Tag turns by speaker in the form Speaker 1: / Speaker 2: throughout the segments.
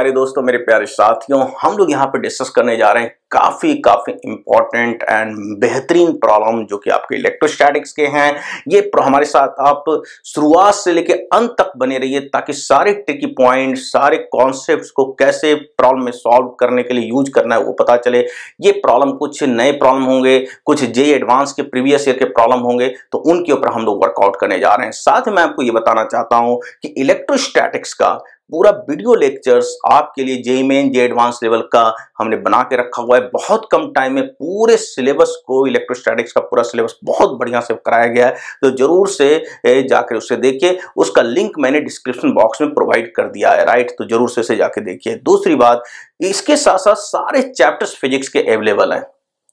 Speaker 1: प्यारे दोस्तों, मेरे प्यारे साथियों, हम लोग यहाँ पे डिस्कस करने जा रहे हैं काफी इंपॉर्टेंट एंड बेहतरीन प्रॉब्लम जो कि आपके इलेक्ट्रोस्टैटिक्स के हैं। ये हमारे साथ आप शुरुआत से लेके अंत तक बने रहिए ताकि सारे ट्रिकी पॉइंट, सारे कॉन्सेप्ट्स को कैसे प्रॉब्लम में सॉल्व करने के लिए यूज करना है वो पता चले। ये प्रॉब्लम कुछ नए प्रॉब्लम होंगे, कुछ जेईई एडवांस के प्रीवियस ईयर के प्रॉब्लम होंगे, तो उनके ऊपर हम लोग वर्कआउट करने जा रहे हैं। साथ में मैं आपको ये बताना चाहता हूं कि इलेक्ट्रोस्टैटिक्स का पूरा वीडियो लेक्चर्स आपके लिए JEE main, JEE advance level का हमने बना के रखा हुआ है। बहुत कम टाइम में पूरे सिलेबस को, इलेक्ट्रोस्टैटिक्स का पूरा सिलेबस बहुत बढ़िया से कराया गया है, तो जरूर से जाकर उसे देखिए। उसका लिंक मैंने डिस्क्रिप्शन बॉक्स में प्रोवाइड कर दिया है, राइट, तो जरूर से उसे जाके देखिए। दूसरी बात, इसके साथ साथ सारे चैप्टर्स फिजिक्स के अवेलेबल हैं,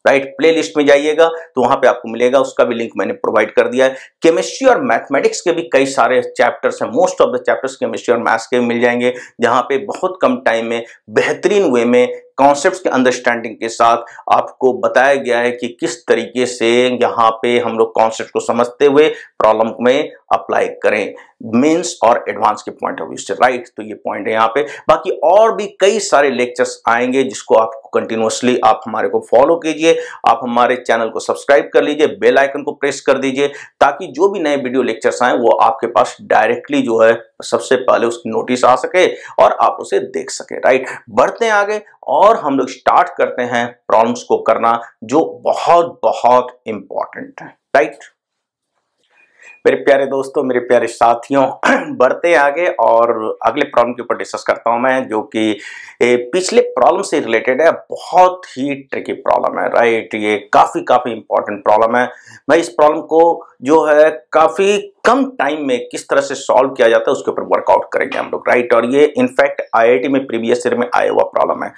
Speaker 1: राइट। प्ले लिस्ट में जाइएगा तो वहां पे आपको मिलेगा, उसका भी लिंक मैंने प्रोवाइड कर दिया है। केमिस्ट्री और मैथमेटिक्स के भी कई सारे चैप्टर्स हैं, most of the chapters chemistry और मैथ्स के मिल जाएंगे, जहां पे बहुत कम टाइम में बेहतरीन वे में कॉन्सेप्ट्स के अंडरस्टैंडिंग के साथ आपको बताया गया है कि किस तरीके से यहाँ पे हम लोग कॉन्सेप्ट को समझते हुए प्रॉब्लम में अप्लाई करें, मेंस और एडवांस के पॉइंट ऑफ व्यू से, राइट। तो ये पॉइंट है यहाँ पे। बाकी और भी कई सारे लेक्चर्स आएंगे जिसको आपको कंटिन्यूअसली आप हमारे को फॉलो कीजिए, आप हमारे चैनल को सब्सक्राइब कर लीजिए, बेल आइकन को प्रेस कर दीजिए ताकि जो भी नए वीडियो लेक्चर्स आए वो आपके पास डायरेक्टली जो है सबसे पहले उसकी नोटिस आ सके और आप उसे देख सके, राइट। बढ़ते हैं आगे और हम लोग स्टार्ट करते हैं प्रॉब्लम्स को करना जो बहुत इंपॉर्टेंट है, राइट। मेरे प्यारे दोस्तों, मेरे प्यारे साथियों, बढ़ते आगे और अगले प्रॉब्लम के ऊपर डिस्कस करता हूं मैं, जो कि पिछले प्रॉब्लम से रिलेटेड है। बहुत ही ट्रिकी प्रॉब्लम है, राइट। ये काफी इंपॉर्टेंट प्रॉब्लम है। मैं इस प्रॉब्लम को जो है काफी कम टाइम में किस तरह से सॉल्व किया जाता है उसके ऊपर वर्कआउट करेंगे हम लोग, राइट। और ये इनफैक्ट आईआईटी में प्रीवियस ईयर में आया हुआ प्रॉब्लम है।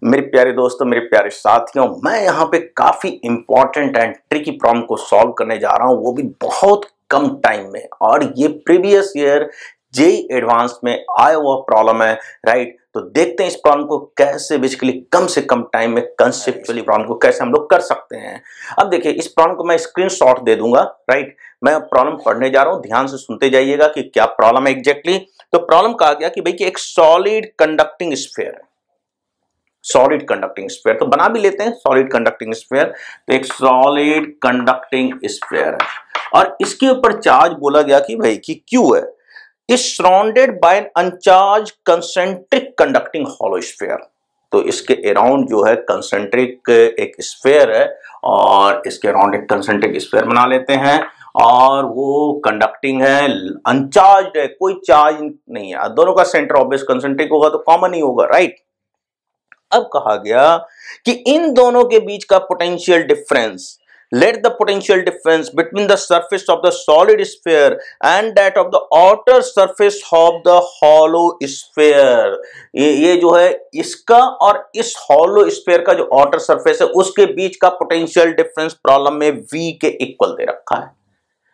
Speaker 1: मेरे प्यारे दोस्तों, मेरे प्यारे साथियों, मैं यहाँ पे काफी इंपॉर्टेंट एंड ट्रिकी प्रॉब्लम को सॉल्व करने जा रहा हूँ, वो भी बहुत कम टाइम में। और ये प्रीवियस ईयर जेईई एडवांस में आया हुआ प्रॉब्लम है, राइट। तो देखते हैं इस प्रॉब्लम को कैसे बेसिकली कम से कम टाइम में कंसेप्चुअली प्रॉब्लम को कैसे हम लोग कर सकते हैं। अब देखिए, इस प्रॉब्लम को मैं स्क्रीनशॉट दे दूंगा, राइट। मैं प्रॉब्लम पढ़ने जा रहा हूं, ध्यान से सुनते जाइएगा कि क्या प्रॉब्लम है एग्जैक्टली। तो प्रॉब्लम कहा गया कि भाई कि एक सॉलिड कंडक्टिंग स्फीयर है, सॉलिड कंडक्टिंग स्फीयर, तो बना भी लेते हैं सॉलिड कंडक्टिंग स्फीयर। तो एक सॉलिड कंडक्टिंग स्फीयर है और इसके ऊपर चार्ज बोला गया कि भाई कि क्यू है, is surrounded by an uncharged concentric conducting hollow sphere. तो इसके अराउंड जो है कंसेंट्रिक एक स्फीयर है और इसके अराउंड एक कंसेंट्रिक स्फीयर बना लेते हैं और वो कंडक्टिंग है, अनचार्ज है, कोई चार्ज नहीं है। दोनों का सेंटर ऑब्वियस कंसेंट्रिक होगा तो कॉमन ही होगा, राइट। अब कहा गया कि इन दोनों के बीच का potential difference, let the potential difference between the surface of the solid sphere and that of the outer surface of the hollow sphere। ये जो है इसका और इस hollow sphere का जो outer surface है उसके बीच का potential difference प्रॉब्लम में v के इक्वल दे रखा है,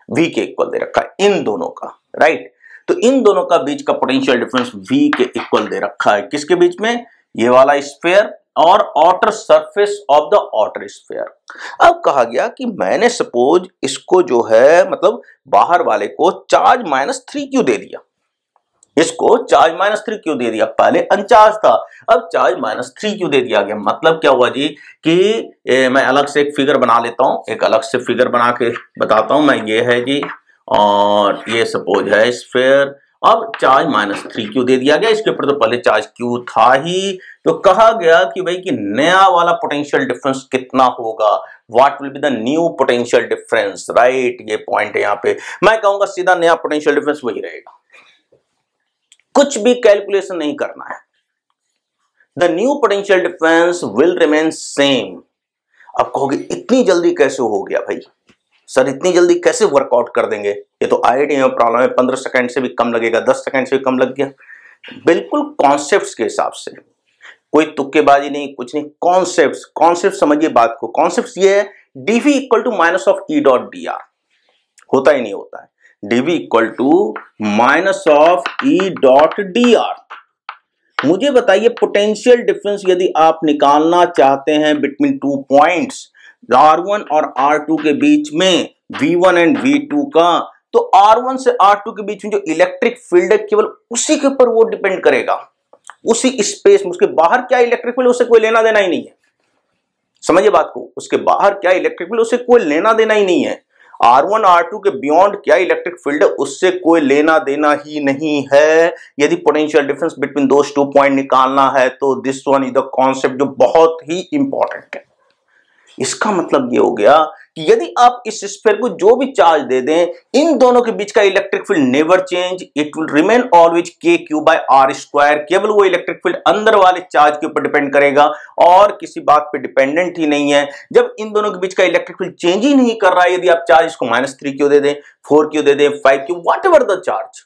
Speaker 1: v के इक्वल दे रखा है इन दोनों का, राइट। तो इन दोनों का बीच का पोटेंशियल डिफरेंस v के इक्वल दे रखा है, किसके बीच में, ये वाला स्फीयर और outer surface of the outer sphere. अब कहा गया कि मैंने सपोज इसको जो है मतलब बाहर वाले को चार्ज -3 क्यों दे दिया, इसको चार्ज -3 क्यों दे दिया, पहले अनचार्ज था, अब चार्ज -3 क्यों दे दिया गया। मतलब क्या हुआ जी कि मैं अलग से एक फिगर बना लेता हूं, एक अलग से फिगर बना के बताता हूं मैं। ये है जी और ये सपोज है स्फीयर, अब चार्ज -3 क्यों दे दिया गया, इसके ऊपर तो पहले चार्ज क्यों था ही। तो कहा गया कि भाई कि नया वाला पोटेंशियल डिफरेंस कितना होगा, what will be the new potential difference, right. ये पॉइंट है यहाँ पे। मैं कहूंगा सीधा नया पोटेंशियल डिफरेंस वही रहेगा, कुछ भी कैलकुलेशन नहीं करना है। The new potential difference will remain same. अब कहोगे इतनी जल्दी कैसे हो गया भाई सर, इतनी जल्दी कैसे वर्कआउट कर देंगे, ये तो आईआईटी में प्रॉब्लम है, 15 सेकंड से भी कम लगेगा, 10 सेकंड से भी कम लग गया। बिल्कुल कॉन्सेप्ट्स के हिसाब से, कोई तुक्केबाजी नहीं, कुछ नहीं, कॉन्सेप्ट समझिए बात को। कॉन्सेप्ट ये है dv equal to minus of E dot D R, होता ही नहीं होता है, dv equal to minus of E dot D R. मुझे बताइए पोटेंशियल डिफरेंस यदि आप निकालना चाहते हैं बिटवीन 2 पॉइंट्स R1 और R2 के बीच में, V1 एंड V2 का, तो R1 से R2 के बीच में जो इलेक्ट्रिक फील्ड है केवल उसी के ऊपर वो डिपेंड करेगा, उसी स्पेस में, उसके बाहर क्या इलेक्ट्रिक फील्ड उससे कोई लेना देना ही नहीं है। समझिए बात को, उसके बाहर क्या इलेक्ट्रिक फील्ड उससे कोई लेना देना ही नहीं है। R1 R2 के बियॉन्ड क्या इलेक्ट्रिक फील्ड है उससे कोई लेना देना ही नहीं है। यदि potential difference between those two point निकालना है तो this one is the concept जो बहुत ही इंपॉर्टेंट है। इसका मतलब ये हो गया कि यदि आप इस स्फीयर को जो भी चार्ज दे दें, इन दोनों के बीच का electric field never change, it will remain always k⁴/r²। केवल वो इलेक्ट्रिक फील्ड अंदर वाले चार्ज के ऊपर डिपेंड करेगा और किसी बात पे डिपेंडेंट ही नहीं है। जब इन दोनों के बीच का इलेक्ट्रिक फील्ड चेंज ही नहीं कर रहा है, यदि आप चार्ज इसको -3 क्यों दे दें, 4 क्यों दे दें, 5 क्यों, what ever the charge,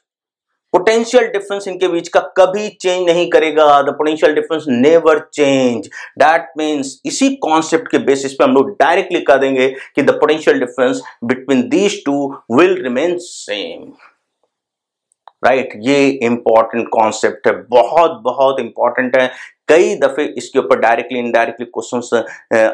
Speaker 1: potential difference इनके बीच का कभी चेंज नहीं करेगा। The potential difference never change. That means इसी कॉन्सेप्ट के बेसिस पे हम लोग डायरेक्टली कह देंगे कि the potential difference between these two will remain same. Right, ये इंपॉर्टेंट कॉन्सेप्ट है, बहुत बहुत इंपॉर्टेंट है। कई दफे इसके ऊपर डायरेक्टली इनडायरेक्टली क्वेश्चंस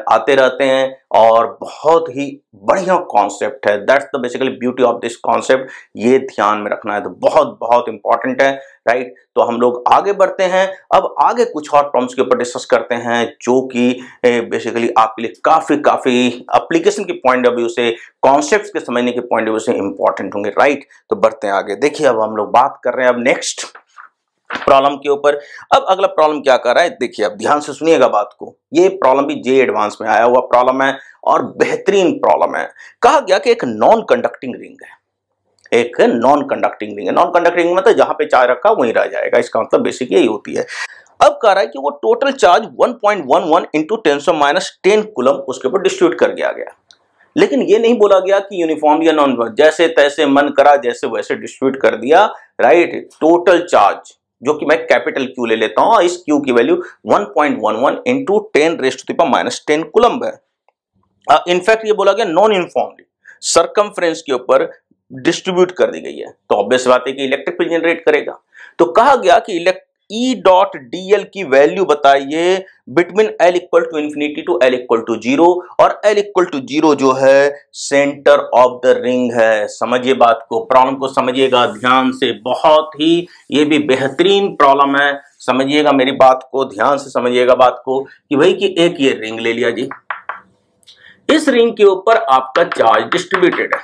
Speaker 1: आते रहते हैं और बहुत ही बढ़िया कॉन्सेप्ट है। That's the basically beauty of this concept. ये ध्यान में रखना है, तो बहुत बहुत इंपॉर्टेंट है। राइट, तो हम लोग आगे बढ़ते हैं। अब आगे कुछ और प्रॉब्लम्स के ऊपर डिस्कस करते हैं जो कि बेसिकली आपके लिए काफी एप्लीकेशन के पॉइंट ऑफ व्यू से, कॉन्सेप्ट्स के समझने के पॉइंट ऑफ व्यू से इंपॉर्टेंट होंगे। राइट, तो बढ़ते हैं आगे। देखिए अब हम लोग बात कर रहे हैं अब नेक्स्ट प्रॉब्लम के ऊपर। अब अगला प्रॉब्लम क्या कर रहा है, देखिए अब ध्यान से सुनिएगा बात को। ये प्रॉब्लम भी जे एडवांस में आया हुआ प्रॉब्लम है और बेहतरीन प्रॉब्लम है। कहा गया कि एक नॉन कंडक्टिंग रिंग है, एक नॉन कंडक्टिंग रिंग है। नॉन कंडक्टिंग रिंग मतलब जहां पे चार्ज रखा वहीं रह जाएगा, इसका मतलब बेसिक यही होती है। अब कह रहा है कि वो टोटल चार्ज 1.11 इंटू 10⁻10 कूलम उसके ऊपर डिस्ट्रीब्यूट कर दिया गया, लेकिन ये नहीं बोला गया कि यूनिफॉर्म या नॉन, जैसे तैसे मन करा जैसे वैसे डिस्ट्रीब्यूट कर दिया। राइट, टोटल चार्ज जो कि मैं कैपिटल क्यू ले लेता हूं, इस क्यू की वैल्यू 1.11 इंटू 10⁻10 कूलम है। इनफैक्ट ये बोला गया नॉन यूनिफॉर्मली सरकमफ्रेंस के ऊपर डिस्ट्रीब्यूट कर दी गई है, तो ऑब्वियस बात है कि इलेक्ट्रिक फील्ड जनरेट करेगा। तो कहा गया कि E.dl की वैल्यू बताइए between L = infinity to L = 0, और L = 0 जो है सेंटर ऑफ द रिंग है। समझिए बात को, प्रॉब्लम को समझिएगा ध्यान से, बहुत ही ये भी बेहतरीन प्रॉब्लम है। समझिएगा मेरी बात को, ध्यान से समझिएगा बात को कि भाई कि एक ये रिंग ले लिया जी, इस रिंग के ऊपर आपका चार्ज डिस्ट्रीब्यूटेड है,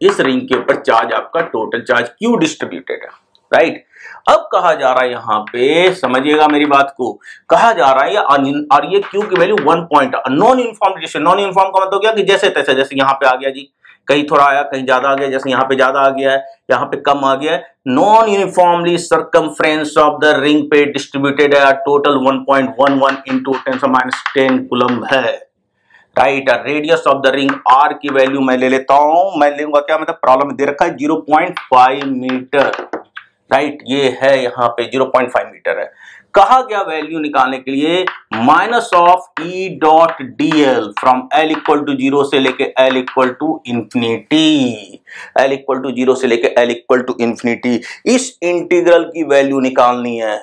Speaker 1: इस रिंग के ऊपर चार्ज आपका टोटल चार्ज Q डिस्ट्रीब्यूटेड है। राइट, अब कहा जा रहा है यहां पे, समझिएगा मेरी बात को, कहा जा रहा है और ये Q की value 1 point non uniform distribution. Non uniform का मतलब क्या कि जैसे तैसे, जैसे यहां पे आ गया जी, कहीं थोड़ा आया कहीं ज्यादा आ गया, जैसे यहां पे ज्यादा आ गया है यहां पे कम आ गया है। Non uniformly circumference of the ring पे डिस्ट्रीब्यूटेड है, टोटल 1.11 इंटू 10⁻10 कूलम है। Right, radius of the ring R की वैल्यू मैं ले लेता हूं, मैं लूंगा क्या, मतलब प्रॉब्लम दे रखा है 0.5 मीटर। राइट, ये है यहाँ पे 0.5 मीटर है। कहा गया वैल्यू निकालने के लिए minus of E.dl from L = 0 से लेके L = इंफिनिटी, L = 0 से लेके L = इंफिनिटी, इस इंटीग्रल की वैल्यू निकालनी है।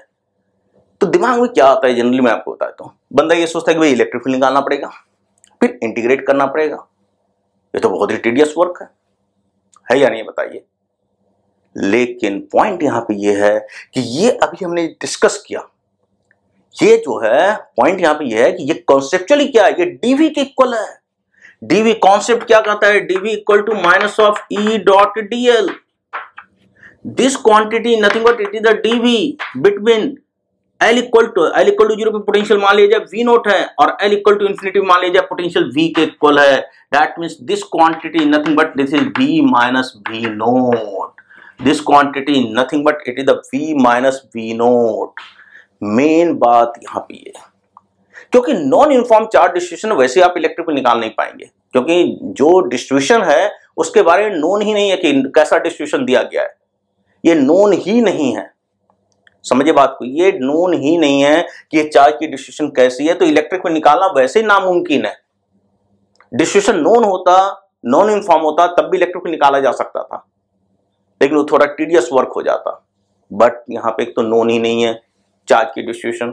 Speaker 1: तो दिमाग में क्या आता है जनरली, मैं आपको बताता हूं, बंदा ये सोचता है कि भाई इलेक्ट्रिक फील्ड निकालना पड़ेगा, फिर इंटीग्रेट करना पड़ेगा, ये तो बहुत ही टीडियस वर्क है या नहीं बताइए। लेकिन पॉइंट यहां पे ये है कि ये अभी हमने डिस्कस किया, ये जो है पॉइंट यहां पे ये है कि ये कॉन्सेप्चुअली क्या है, ये डीवी के इक्वल है। डीवी कॉन्सेप्ट क्या कहता है, DV equal to minus of E.dl। This quantity nothing but it is the DV between L = 0 पे पोटेंशियल मान लीजिए V0 है और L = इंफिनिटी मान लीजिए पोटेंशियल V के इक्वल है। That means this quantity nothing but this is V minus V0। This quantity nothing but it is the V minus V0। Main बात यहां पे है, क्योंकि नॉन यूनिफॉर्म चार्ज डिस्ट्रीब्यूशन वैसे आप इलेक्ट्रिक फील्ड निकाल नहीं पाएंगे, क्योंकि जो डिस्ट्रीब्यूशन है उसके बारे में नोन ही नहीं है कि कैसा डिस्ट्रीब्यूशन दिया गया है, ये नोन ही नहीं है। समझिए बात को, ये नोन ही नहीं है कि ये चार्ज की डिस्ट्रीब्यूशन कैसी है, तो इलेक्ट्रिक फील्ड निकालना वैसे ही नामुमकिन है। डिस्ट्रीब्यूशन नोन होता, नॉन यूनिफॉर्म होता, तब भी इलेक्ट्रिक फील्ड निकाला जा सकता था, लेकिन वो थोड़ा टीडियस वर्क हो जाता। बट यहाँ पे एक तो नोन ही नहीं है चार्ज की डिस्ट्रीब्यूशन,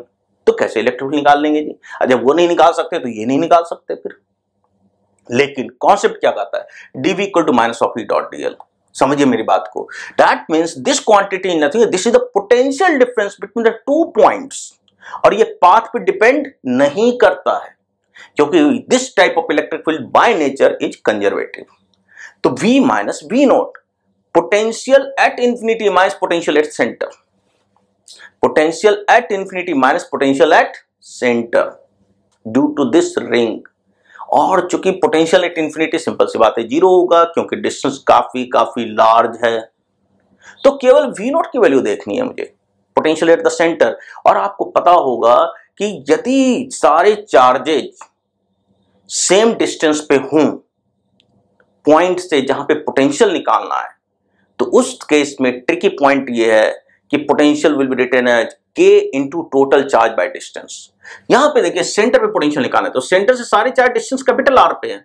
Speaker 1: तो कैसे इलेक्ट्रिक फील्ड निकाल लेंगे जी। जब वो नहीं निकाल सकते तो ये नहीं निकाल सकते फिर। लेकिन कॉन्सेप्ट क्या कहता है, dv = माइनस ऑफ E.dl। समझिए मेरी बात को। That means this quantity is nothing, this is the potential difference between the 2 points. और ये पाथ पे डिपेंड नहीं करता है, क्योंकि this type of electric field by nature is conservative. तो V minus V naught, potential at infinity minus potential at centre, potential at infinity minus potential at centre due to this ring. और चूंकि potential at infinity simple सी बात है 0 होगा, क्योंकि distance काफी large है। तो केवल V नॉट की वैल्यू देखनी है मुझे, पोटेंशियल एट द सेंटर। और आपको पता होगा कि यदि सारे चार्जेज सेम डिस्टेंस पे हों पॉइंट से जहां पे पोटेंशियल निकालना है, तो उस केस में ट्रिकी पॉइंट ये है कि potential will be written as K into total charge by distance. यहां पे देखिए सेंटर पे पोटेंशियल निकालना है, तो सेंटर से सारे चार्ज डिस्टेंस कैपिटल R पे है।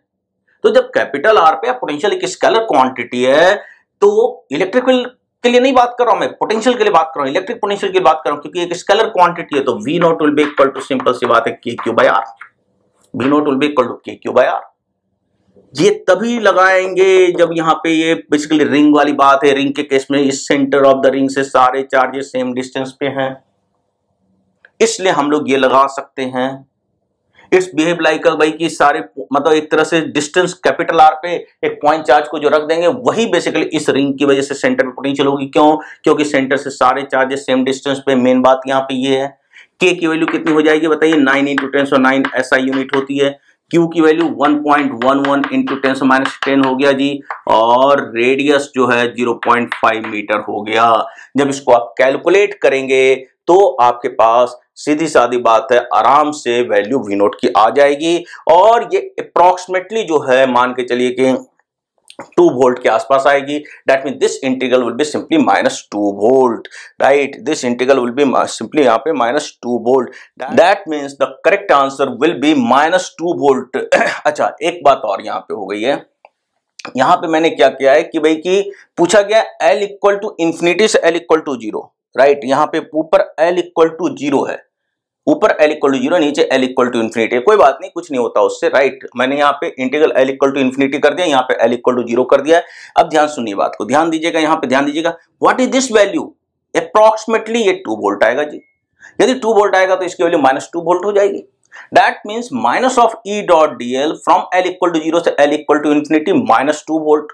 Speaker 1: तो जब कैपिटल R पे पोटेंशियल एक स्केलर क्वांटिटी है, तो इलेक्ट्रिकल के लिए नहीं बात कर रहा हूं मैं, पोटेंशियल के लिए बात कर रहा हूं, इलेक्ट्रिक पोटेंशियल की बात कर रहा हूं, क्योंकि एक स्केलर क्वांटिटी है। तो V not will be equal to simple सी बात है KQ by R, V not will be equal to KQ by R। ये तभी लगाएंगे जब यहां पे ये बेसिकली रिंग वाली बात है। रिंग के केस में इस सेंटर ऑफ द रिंग से सारे चार्जेस सेम डिस्टेंस पे हैं, इसलिए हम लोग ये लगा सकते हैं। इट्स बिहेव लाइक भाई कि सारे मतलब एक तरह से डिस्टेंस कैपिटल R पे एक पॉइंट चार्ज को जो रख देंगे वही बेसिकली इस रिंग की वजह से सेंटर पे पोटेंशियल होगी। क्यों? क्योंकि सेंटर से सारे चार्जेस सेम डिस्टेंस पे। मेन बात यहाँ पे ये है। K की वैल्यू कितनी हो जाएगी बताइए? 9 × 10⁻⁹ SI यूनिट होती है। Q की वैल्यू 1.11 × 10⁻10 हो गया जी, और रेडियस जो है 0.5 मीटर हो गया। जब इसको आप कैलकुलेट करेंगे तो आपके पास सीधी सादी बात है आराम से वैल्यू V नॉट की आ जाएगी, और ये अप्रॉक्सीमेटली जो है मान के चलिए कि 2 वोल्ट के आसपास आएगी। That mean this integral will be simply -2 volt, right? This integral will be simply यहाँ पे -2 volt. That means the correct answer will be -2 volt. अच्छा, एक बात और यहाँ पे हो गई है। यहाँ पे मैंने क्या किया है कि भाई कि पूछा गया L इक्वल टू इंफिनिटी से L इक्वल टू 0, राइट? यहाँ पे ऊपर L इक्वल टू 0 है, ऊपर L इक्वल टू 0, नीचे L इक्वल टू इंफिनिटी। कोई बात नहीं, कुछ नहीं होता उससे, राइट? मैंने यहाँ पे integral L equal to infinity कर दिया, यहाँ पे L इक्वल टू 0 कर दिया। अब ध्यान सुनिए बात को, ध्यान दीजिएगा, यहाँ पे ध्यान दीजिएगा। What is this value? Approximately ये 2 वोल्ट आएगा जी। यदि 2 वोल्ट आएगा तो इसकी वैल्यू -2 वोल्ट हो जाएगी। That means minus of E dot dl from L equal to 0 से L equal to infinity -2 volt,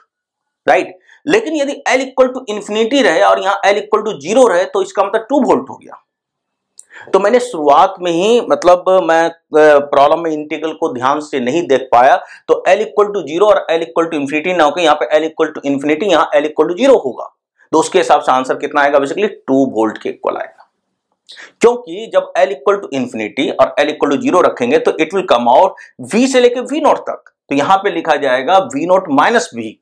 Speaker 1: right? लेकिन यदि L इक्वल टू इंफिनिटी रहे और यहाँ L इक्वल टू 0 रहे तो इसका मतलब 2 वोल्ट हो गया। तो मैंने शुरुआत में ही मतलब मैं प्रॉब्लम में इंटीग्रल को ध्यान से नहीं देख पाया, तो L इक्वल टू 0 और L इक्वल टू इंफिनिटी ना होकर यहाँ पे L इक्वल टू इंफिनिटी, यहाँ L इक्वल टू 0 होगा। तो उसके हिसाब से आंसर कितना आएगा? बेसिकली 2 वोल्ट के इक्वल आएगा, क्योंकि जब L इक्वल टू इंफिनिटी और L इक्वल टू 0 रखेंगे तो it will come out V से लेके V नॉट तक। तो यहाँ पे लिखा जाएगा V नॉट माइनस V।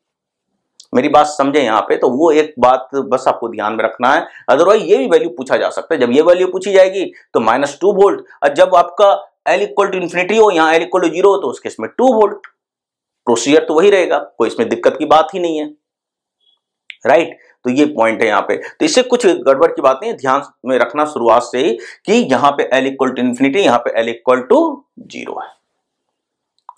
Speaker 1: मेरी बात समझे यहाँ पे? तो वो एक बात बस आपको ध्यान में रखना है, अदरवाइज ये भी वैल्यू पूछा जा सकता है। जब ये वैल्यू पूछी जाएगी तो -2 वोल्ट, और जब आपका L इक्वल टू इंफिनिटी हो, यहाँ L इक्वल टू 0 हो, तो उसके इसमें 2 वोल्ट। प्रोसीजर तो वही रहेगा, कोई इसमें दिक्कत की बात ही नहीं है, राइट? तो ये पॉइंट है यहाँ पे। तो इससे कुछ गड़बड़ की बात नहीं है, ध्यान में रखना शुरुआत से ही कि यहाँ पे L इक्वल टू इंफिनिटी, यहाँ पे L इक्वल टू 0 है,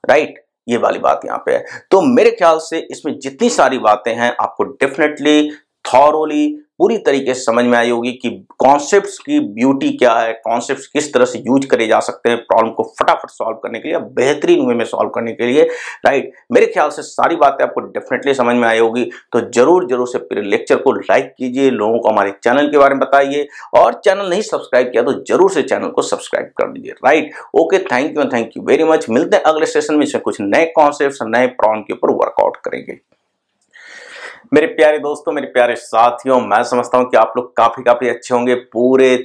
Speaker 1: राइट? ये वाली बात यहाँ पे है। तो मेरे ख्याल से इसमें जितनी सारी बातें हैं आपको डेफिनेटली थॉरोली पूरी तरीके से समझ में आई होगी कि कॉन्सेप्ट्स की ब्यूटी क्या है, कॉन्सेप्ट्स किस तरह से यूज करे जा सकते हैं प्रॉब्लम को फटाफट सॉल्व करने के लिए, बेहतरीन वे में सॉल्व करने के लिए, राइट? मेरे ख्याल से सारी बातें आपको डेफिनेटली समझ में आई होगी। तो जरूर से पूरे लेक्चर को लाइक कीजिए, लोगों को हमारे चैनल के बारे में बताइए, और चैनल नहीं सब्सक्राइब किया तो जरूर से चैनल को सब्सक्राइब कर दीजिए, right? Okay, thank you very much. मिलते हैं अगले सेशन में, इसमें कुछ नए कॉन्सेप्ट, नए प्रॉब्लम के ऊपर वर्कआउट करेंगे। मेरे प्यारे दोस्तों, मेरे प्यारे साथियों, मैं समझता हूं कि आप लोग काफी अच्छे होंगे, पूरे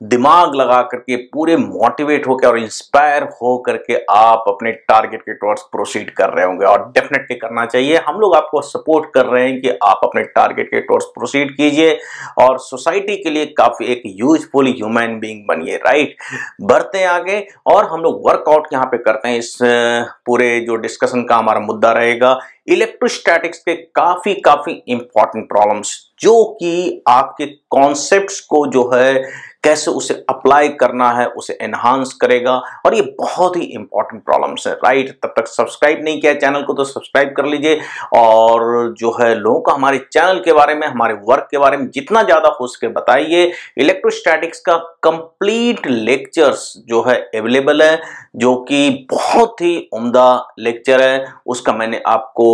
Speaker 1: दिमाग लगा करके, पूरे मोटिवेट होकर और इंस्पायर हो करके आप अपने टारगेट के टुवर्ड्स प्रोसीड कर रहे होंगे, और डेफिनेटली करना चाहिए। हम लोग आपको सपोर्ट कर रहे हैं कि आप अपने टारगेट के टुवर्ड्स प्रोसीड कीजिए और सोसाइटी के लिए काफी एक यूजफुल ह्यूमन बीइंग बनिए, राइट? बढ़ते हैं आगे, और हम लोग वर्कआउट यहाँ पे करते हैं। इस पूरे जो डिस्कशन का हमारा मुद्दा रहेगा इलेक्ट्रोस्टैटिक्स के काफी इंपॉर्टेंट प्रॉब्लम्स जो कि आपके कॉन्सेप्ट्स को जो है कैसे उसे अप्लाई करना है उसे एनहांस करेगा, और ये बहुत ही इंपॉर्टेंट प्रॉब्लम्स है, राइट। तब तक सब्सक्राइब नहीं किया चैनल को तो सब्सक्राइब कर लीजिए, और जो है लोगों को हमारे चैनल के बारे में, हमारे वर्क के बारे में जितना ज्यादा हो सके बताइए। इलेक्ट्रोस्टैटिक्स का कंप्लीट लेक्चर्स जो है अवेलेबल है, जो कि बहुत ही उम्दा लेक्चर है, उसका मैंने आपको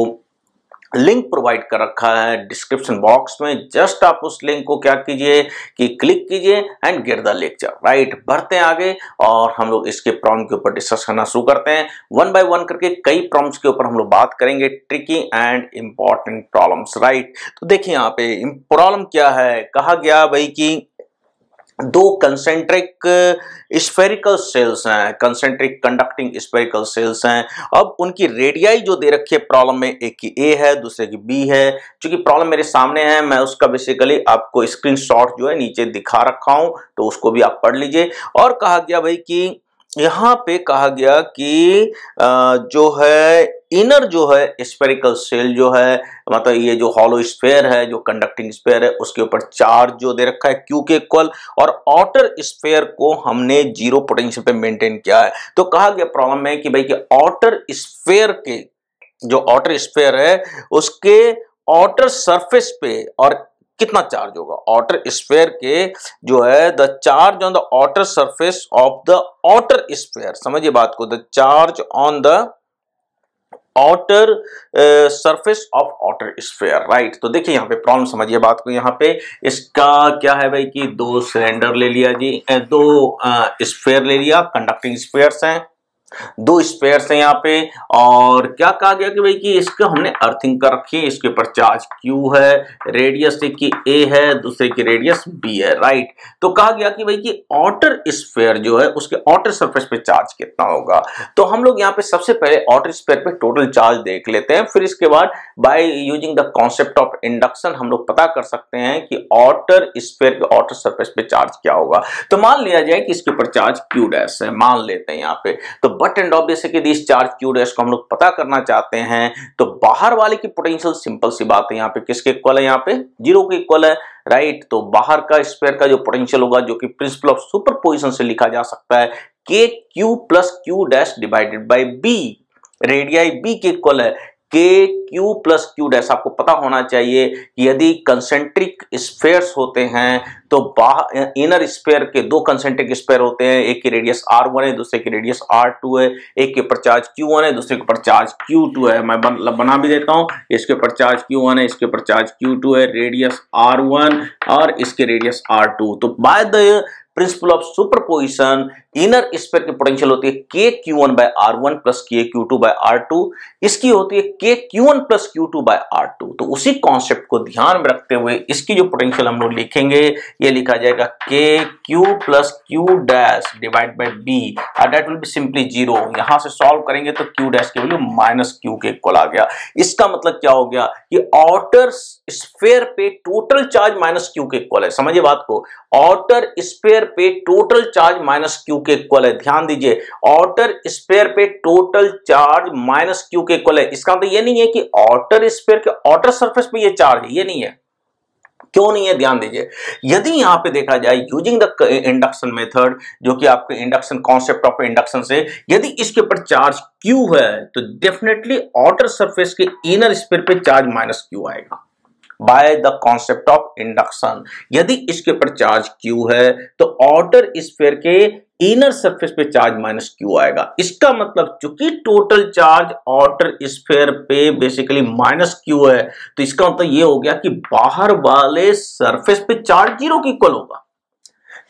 Speaker 1: लिंक प्रोवाइड कर रखा है डिस्क्रिप्शन बॉक्स में। जस्ट आप उस लिंक को क्या कीजिए कि क्लिक कीजिए and get the lecture, right. बढ़ते हैं आगे और हम लोग इसके प्रॉब्लम के ऊपर डिस्कस करना शुरू करते हैं। वन बाय वन करके कई प्रॉब्लम्स के ऊपर हम लोग बात करेंगे, tricky and important problems, right. तो देखिए यहाँ पे प्रॉब्लम क्या है, कहा गया भाई कि दो कंसेंट्रिक स्फेरिकल सेल्स हैं, कंसेंट्रिक कंडक्टिंग स्फेरिकल सेल्स हैं। अब उनकी रेडियाई जो दे रखी है प्रॉब्लम में, एक की ए है दूसरे की बी है। क्योंकि प्रॉब्लम मेरे सामने है, मैं उसका बेसिकली आपको स्क्रीनशॉट जो है नीचे दिखा रखा हूं, तो उसको भी आप पढ़ लीजिए। और कहा गया भाई कि यहाँ पे कहा गया कि जो है इनर जो है स्फेरिकल सेल जो है, मतलब ये जो हॉलो स्फेयर है, जो कंडक्टिंग स्फेयर है, उसके ऊपर चार्ज जो दे रखा है क्यू के इक्वल, और आउटर स्फेयर को हमने जीरो पोटेंशियल पे मेंटेन किया है। तो कहा गया प्रॉब्लम में कि भाई कि आउटर स्फेयर के जो आउटर स्फेयर है उसके आउटर सरफेस पे और कितना चार्ज होगा। आउटर स्फेयर के जो है the charge on the outer surface of the outer sphere, समझिए बात को, the charge on the outer surface of outer sphere, right. तो देखिए यहाँ पे प्रॉब्लम समझिए बात को। यहाँ पे इसका क्या है भाई कि दो सिलेंडर ले लिया जी, दो स्फेयर ले लिया, कंडक्टिंग स्फेयर्स हैं, दो स्पेयर्स हैं यहाँ पे। और क्या कहा गया कि भाई कि इसको हमने अर्थिंग कर रखी है, इसके ऊपर चार्ज Q है, रेडियस एक की A है, दूसरे की रेडियस B है, राइट। तो कहा गया कि भाई कि आउटर स्फेयर जो है उसके आउटर सरफेस पे चार्ज कितना होगा। तो हम लोग यहाँ पे सबसे पहले आउटर स्फेयर पे टोटल चार्ज देख लेते हैं, फिर इसके बाद by using the concept of induction हम लोग पता कर सकते हैं कि आउटर स्फेयर के आउटर सरफेस पे चार्ज क्या होगा। तो मान लिया जाए कि इसके ऊपर चार्ज Q डैश है, मान लेते हैं यहाँ पे। तो बट एंड ऑफ जैसे कि दिस चार्ज Q डैश को हम लोग पता करना चाहते हैं, तो बाहर वाले की पोटेंशियल सिंपल सी बात है, यहाँ पे किसके इक्वल है, यहाँ पे जीरो के इक्वल है, राइट। तो बाहर का स्फेयर का जो पोटेंशियल होगा, जो कि प्रिंसिपल ऑफ सुपरपोजिशन से लिखा जा सकता है, k q plus q dash divided by b, radii b के इक्वल है k q plus q dash. आपको पता होना चाहिए कि यदि कंसेंट्रिक स्फेयर्स होते हैं तो इनर स्फेयर के दो कंसेंट्रिक स्फेयर होते हैं, एक की रेडियस R1 है, दूसरे की रेडियस R2 है, एक के ऊपर चार्ज Q1 है, दूसरे के ऊपर चार्ज Q2 है। मैं बना भी देता हूं, इसके ऊपर चार्ज Q1 है, इसके ऊपर चार्ज Q2 है, रेडियस R1 और इसके रेडियस R2। तो by the principle of superposition inner sphere की पोटेंशियल होती है के Q1 बाय R1 प्लस के Q2 बाय R2, इसकी होती है के Q1 plus Q2 bye R2। तो उसी कॉन्सेप्ट को ध्यान में रखते हुए इसकी जो पोटेंशियल हम लोग लिखेंगे, ये लिखा जाएगा के Q plus Q dash divide by B, that will be simply zero. यहां से सॉल्व करेंगे तो Q डैश की वैल्यू माइनस Q के इक्वल आ गया। इसका मतलब क्या हो गया कि आउटर स्फेयर पे टोटल चार्ज माइनस Q के इक्वल है, समझिए बात को। आउटर स्फेयर पे टोटल चार्ज माइनस Q के इक्वल है, ध्यान दीजिए, आउटर स्फेयर पे टोटल चार्ज माइनस Q के इक्वल है। इसका मतलब ये नहीं है कि आउटर स्फेयर के आउटर सरफेस पे ये चार्ज है, ये नहीं है। क्यों नहीं है, ध्यान दीजिए। यदि यहां पे देखा जाए यूजिंग द इंडक्शन मेथड, जो कि आपके इंडक्शन कॉन्सेप्ट ऑफ इंडक्शन से, यदि इसके ऊपर चार्ज Q है तो डेफिनेटली आउटर सरफेस के इनर स्फेयर पे चार्ज माइनस Q आएगा by the concept of induction. यदि इसके ऊपर चार्ज Q है तो आउटर स्फेयर के इनर सरफेस पे चार्ज माइनस Q आएगा। इसका मतलब चूंकि टोटल चार्ज आउटर स्फेयर पे बेसिकली माइनस Q है, तो इसका मतलब ये हो गया कि बाहर वाले सरफेस पे चार्ज जीरो की इक्वल होगा,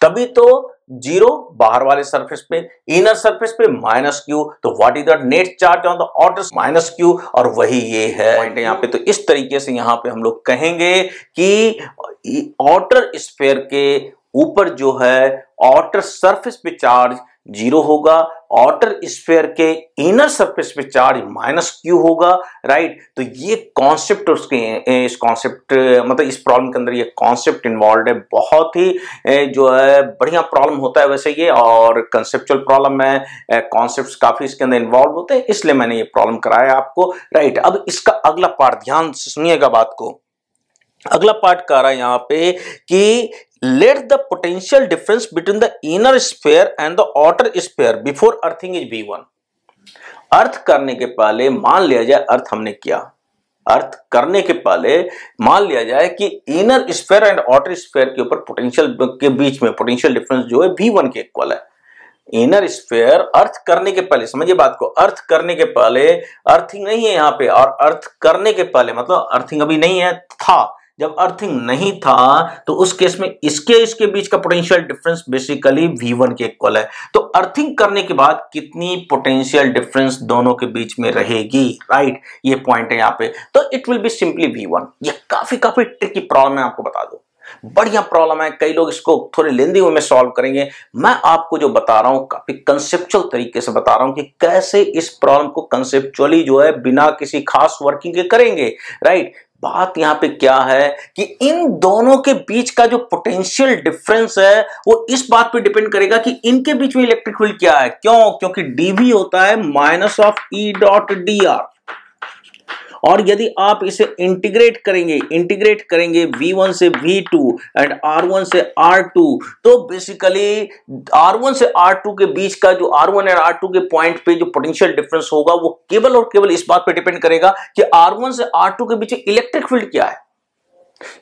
Speaker 1: तभी तो जीरो बाहर वाले सरफेस पे, इनर सरफेस पे माइनस Q। तो what is the net charge on the outer minus Q, और वही ये है पॉइंट है यहाँ पे। तो इस तरीके से यहाँ पे हम लोग कहेंगे कि आउटर स्फेयर के ऊपर जो है आउटर सरफेस पे चार्ज जीरो होगा, आउटर स्फीयर के इनर सरफेस पे चार्ज माइनस क्यू होगा, राइट। तो ये कॉन्सेप्ट उसके इस कॉन्सेप्ट मतलब इस प्रॉब्लम के अंदर ये कॉन्सेप्ट इन्वॉल्व है। बहुत ही जो है बढ़िया प्रॉब्लम होता है वैसे ये, और कंसेप्चुअल प्रॉब्लम है, कॉन्सेप्ट्स काफी इसके अंदर इन्वॉल्व होते हैं, इसलिए मैंने ये प्रॉब्लम कराया आपको, राइट। अब इसका अगला पार्ट ध्यान से सुनिएगा बात को। अगला पार्ट कह रहा है यहां पे कि let the potential difference between the inner sphere and the outer sphere before earthing is V1। अर्थ करने के पहले मान लिया जाए, अर्थ हमने किया, अर्थ करने के पहले मान लिया जाए कि inner sphere and outer sphere के ऊपर पोटेंशियल के बीच में पोटेंशियल डिफरेंस जो है V1 के इक्वल है। इनर स्फीयर अर्थ करने के पहले, समझिए बात को, अर्थ करने के पहले, अर्थिंग नहीं है यहां पे, और अर्थ करने के पहले मतलब अर्थिंग अभी नहीं है, था, जब अर्थिंग नहीं था तो उस केस में इसके बीच का पोटेंशियल डिफरेंस बेसिकली V1 के इक्वल है। तो अर्थिंग करने के बाद कितनी पोटेंशियल डिफरेंस दोनों के बीच में रहेगी, राइट, ये पॉइंट है यहां पे। तो it will be simply V1। ये काफी ट्रिकी प्रॉब्लम है, आपको बता दो, बढ़िया प्रॉब्लम है। कई लोग इसको थोड़े लेंदी वे में सॉल्व करेंगे, मैं आपको जो बता रहा हूं काफी कंसेप्चुअल तरीके से बता रहा हूं कि कैसे इस प्रॉब्लम को कंसेप्चुअली जो है बिना किसी खास वर्किंग के करेंगे, राइट। बात यहां पे क्या है कि इन दोनों के बीच का जो पोटेंशियल डिफरेंस है वो इस बात पे डिपेंड करेगा कि इनके बीच में इलेक्ट्रिक फील्ड क्या है। क्यों? क्योंकि dV होता है minus of E dot dr, और यदि आप इसे इंटीग्रेट करेंगे V1 से V2 एंड R1 से R2, तो बेसिकली R1 से R2 के बीच का जो R1 और R2 के पॉइंट पे जो पोटेंशियल डिफरेंस होगा वो केवल और केवल इस बात पे डिपेंड करेगा कि R1 से R2 के बीच इलेक्ट्रिक फील्ड क्या है।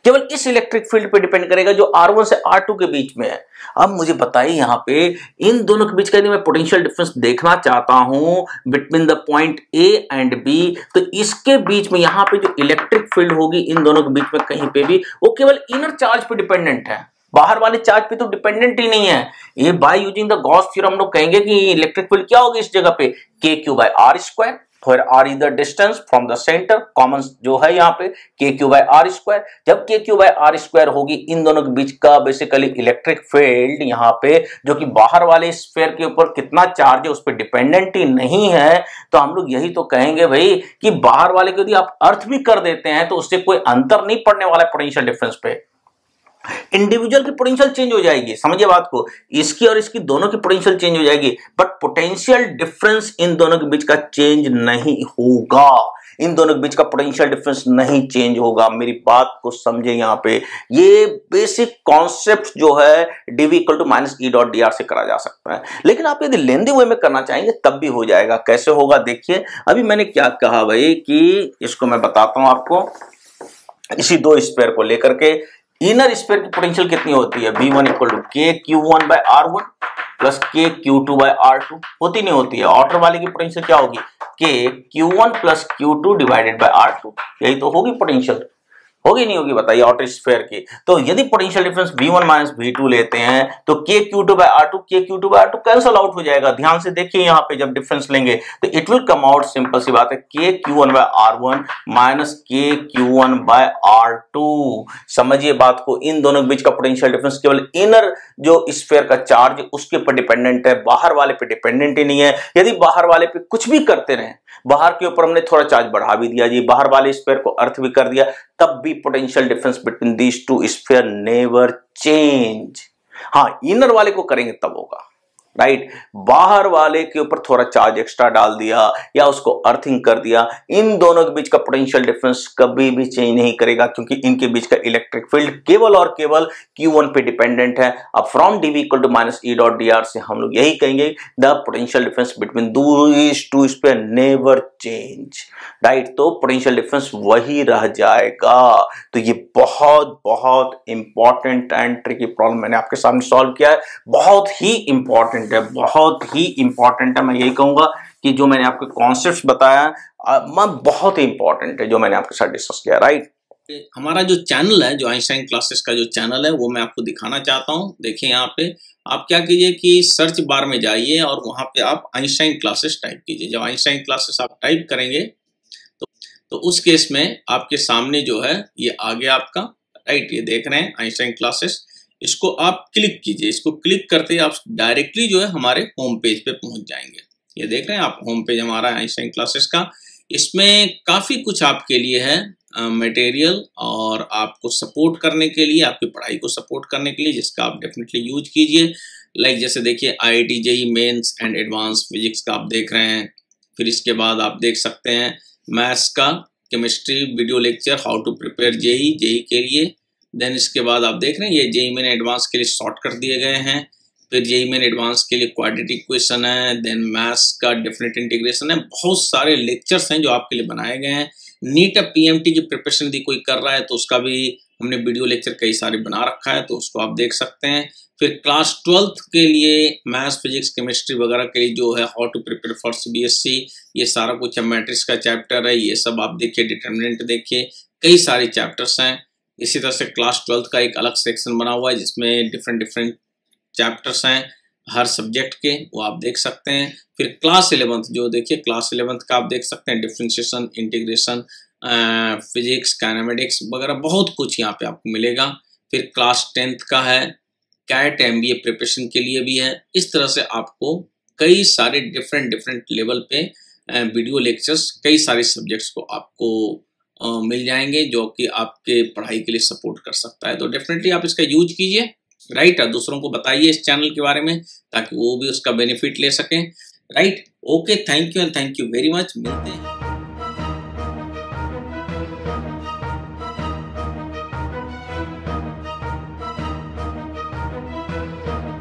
Speaker 1: केवल इस इलेक्ट्रिक फील्ड पे डिपेंड करेगा जो R1 से R2 के बीच में है। अब मुझे बताइए यहां पे इन दोनों के बीच का यदि मैं पोटेंशियल डिफरेंस देखना चाहता हूं between the point A and B, तो इसके बीच में यहां पे जो इलेक्ट्रिक फील्ड होगी इन दोनों के बीच में कहीं पे भी, वो केवल इनर चार्ज पे डिपेंडेंट है, बाहर वाले चार्ज पे तो डिपेंडेंट ही नहीं है। ये by using the Gauss theorem हम लोग कहेंगे कि इलेक्ट्रिक फील्ड क्या होगी इस जगह पे, KQ/R², where R is the distance from the center, common जो है यहाँ पे KQ/R²। जब KQ/R² होगी इन दोनों के बीच का बेसिकली इलेक्ट्रिक फील्ड यहाँ पे, जो कि बाहर वाले स्फीयर के ऊपर कितना चार्ज है उस पर डिपेंडेंट ही नहीं है, तो हम लोग यही तो कहेंगे भाई कि बाहर वाले को यदि आप अर्थ भी कर देते हैं तो उससे कोई अंतर नहीं पड़ने वाला है पोटेंशियल डिफरेंस पे। इंडिविजुअल की पोटेंशियल चेंज हो जाएगी, समझिए बात को, इसकी और इसकी दोनों की पोटेंशियल चेंज हो जाएगी, बट पोटेंशियल डिफरेंस इन दोनों के बीच का चेंज नहीं होगा, इन दोनों के बीच का पोटेंशियल डिफरेंस नहीं चेंज होगा। मेरी बात को समझे यहां पे, ये बेसिक कॉन्सेप्ट जो है dV equal to minus E dot dr से करा जा सकता है, लेकिन आप यदि लेंदी वे में करना चाहेंगे तब भी हो जाएगा। कैसे होगा देखिए, अभी मैंने क्या कहा भाई कि इसको मैं बताता हूं आपको, इसी दो स्फीयर को लेकर के इनर स्फीयर की पोटेंशियल कितनी होती है, V1 equal to KQ1/R1 plus KQ2/R2, होती नहीं होती है। आउटर वाले की पोटेंशियल क्या होगी, KQ1 plus Q2 divided by R2, यही तो होगी पोटेंशियल, होगी नहीं होगी बताइए आउटर स्फीयर की। तो यदि potential difference V1 minus V2 लेते हैं तो KQ2/R2 कैंसल आउट हो जाएगा। ध्यान से देखिए यहाँ पे जब डिफरेंस लेंगे तो it will come out, simple सी बात है, KQ1/R1 माइनस KQ1/R2। समझिए बात को, इन दोनों के बीच का पोटेंशियल डिफरेंस केवल इनर जो स्फीयर का चार्ज उसके ऊपर डिपेंडेंट है, बाहर वाले पे डिपेंडेंट ही नहीं है। यदि बाहर वाले पे कुछ भी करते रहे, बाहर के ऊपर हमने थोड़ा चार्ज बढ़ा भी दिया जी, बाहर वाले स्फीयर को अर्थ भी कर दिया, तब भी potential difference between these two sphere never change. हाँ, इनर वाले को करेंगे तब होगा, राइट। बाहर वाले के ऊपर थोड़ा चार्ज एक्स्ट्रा डाल दिया या उसको अर्थिंग कर दिया, इन दोनों के बीच का पोटेंशियल डिफरेंस कभी भी चेंज नहीं करेगा, क्योंकि इनके बीच का इलेक्ट्रिक फील्ड केवल और केवल Q1 पे डिपेंडेंट है। अब from dV equal to minus E dot dr से हम लोग यही कहेंगे the potential difference between these two sphere never change, right. तो पोटेंशियल डिफरेंस वही रह जाएगा। तो ये बहुत बहुत इंपॉर्टेंट एंड ट्रिकी प्रॉब्लम मैंने आपके सामने सॉल्व किया है, बहुत ही इंपॉर्टेंट है, बहुत ही इंपॉर्टेंट है। मैं यही कहूंगा कि जो मैंने आपको कॉन्सेप्ट्स बताया बहुत ही इंपॉर्टेंट है जो मैंने आपके साथ डिस्कस किया, राइट।
Speaker 2: हमारा जो चैनल है, जो आइंस्टाइन क्लासेस का जो चैनल है, वो मैं आपको दिखाना चाहता हूँ। देखिए यहाँ पे आप क्या कीजिए कि सर्च बार में जाइए और वहां पे आप आइंस्टाइन क्लासेस टाइप कीजिए। जब आइंस्टाइन क्लासेस आप टाइप करेंगे तो उस केस में आपके सामने जो है ये आ गया आपका, राइट। ये देख रहे हैं आइंस्टाइन क्लासेस, इसको आप क्लिक कीजिए। इसको क्लिक करते ही आप डायरेक्टली जो है हमारे होम पेज पे पहुंच जाएंगे। ये देख रहे हैं आप, होम पेज हमारा आइंस्टाइन क्लासेस का। इसमें काफ़ी कुछ आपके लिए है मटेरियल, और आपको सपोर्ट करने के लिए, आपकी पढ़ाई को सपोर्ट करने के लिए, जिसका आप डेफिनेटली यूज कीजिए। लाइक जैसे देखिए IIT JEE mains and advance physics का आप देख रहे हैं। फिर इसके बाद आप देख सकते हैं मैथ्स का chemistry video lecture, how to prepare JEE के लिए। देन इसके बाद आप देख रहे हैं ये JEE मेन एडवांस के लिए शॉर्ट कर दिए गए हैं। फिर JEE मेन एडवांस के लिए क्वाड्रेटिक इक्वेशन है, देन मैथ्स का डेफिनेट इंटीग्रेशन है। बहुत सारे लेक्चर्स हैं जो आपके लिए बनाए गए हैं। नीट PMT की प्रिपरेशन यदि कोई कर रहा है तो उसका भी हमने वीडियो लेक्चर कई सारे बना रखा है, तो उसको आप देख सकते हैं। फिर क्लास 12th के लिए मैथ्स फिजिक्स केमिस्ट्री वगैरह के लिए जो है how to prepare for CBSE, ये सारा कुछ है। मैट्रिक्स का चैप्टर है, ये सब आप देखिए। डिटर्मिनेंट देखिए, कई सारे चैप्टर्स हैं। इसी तरह से क्लास 12th का एक अलग सेक्शन बना हुआ है जिसमें डिफरेंट चैप्टर्स हैं हर सब्जेक्ट के, वो आप देख सकते हैं। फिर क्लास 11th जो देखिए, क्लास 11th का आप देख सकते हैं डिफरेंशिएशन, इंटीग्रेशन, फिजिक्स, काइनेमेटिक्स वगैरह बहुत कुछ यहाँ पे आपको मिलेगा। फिर क्लास 10th का है, कैट MBA प्रिपरेशन के लिए भी है। इस तरह से आपको कई सारे डिफरेंट लेवल पे वीडियो लेक्चर्स कई सारे सब्जेक्ट्स को आपको मिल जाएंगे, जो कि आपके पढ़ाई के लिए सपोर्ट कर सकता है। तो डेफिनेटली आप इसका यूज कीजिए, राइट। दूसरों को बताइए इस चैनल के बारे में ताकि वो भी उसका बेनिफिट ले सकें, right. Okay, thank you and thank you very much. मिलते हैं।